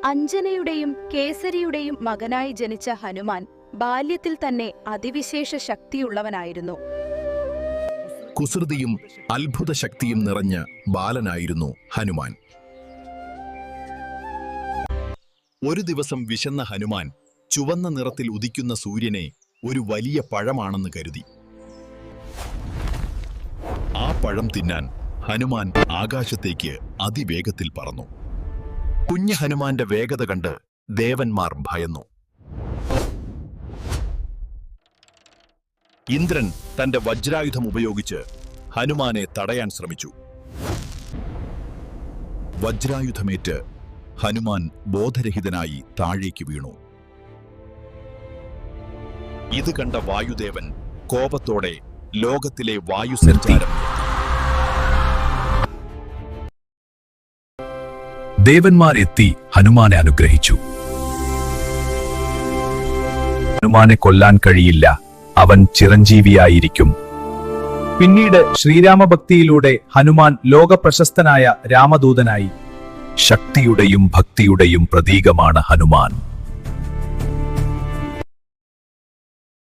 അഞ്ജനയുടെയും കേസരിയുടെയും മകനായി ജനിച്ച ഹനുമാൻ ബാല്യത്തിൽ തന്നെ അതിവിശേഷ ശക്തിയുള്ളവനായിരുന്നു. കുസൃതിയും അത്ഭുത ശക്തിയും നിറഞ്ഞ ബാലനായിരുന്നു ഹനുമാൻ. ഒരു ദിവസം വിശന്ന ഹനുമാൻ ചുവന്ന നിറത്തിൽ ഉദിക്കുന്ന സൂര്യനെ ഒരു വലിയ പഴമാണെന്ന് കരുതി. ആ പഴം തിന്നാൻ ഹനുമാൻ ആകാശത്തേക്ക് അതിവേഗത്തിൽ പറന്നു. കുഞ്ഞ് ഹനുമാന്റെ വേഗത കണ്ട് ദേവന്മാർ ഭയന്നു. ഇന്ദ്രൻ തന്റെ വജ്രായുധം ഉപയോഗിച്ച് ഹനുമാനെ തടയാൻ ശ്രമിച്ചു. വജ്രായുധമേറ്റ് ഹനുമാൻ ബോധരഹിതനായി താഴേക്ക് വീണു. ഇത് കണ്ട വായുദേവൻ കോപത്തോടെ ലോകത്തിലെ വായുസഞ്ചാരം ദേവന്മാർ എത്തി ഹനുമാനെ അനുഗ്രഹിച്ചു. ഹനുമാനെ കൊല്ലാൻ കഴിയില്ല, അവൻ ചിരഞ്ജീവിയായിരിക്കും. പിന്നീട് ശ്രീരാമഭക്തിയിലൂടെ ഹനുമാൻ ലോകപ്രശസ്തനായ രാമദൂതനായി. ശക്തിയുടെയും ഭക്തിയുടെയും പ്രതീകമാണ് ഹനുമാൻ.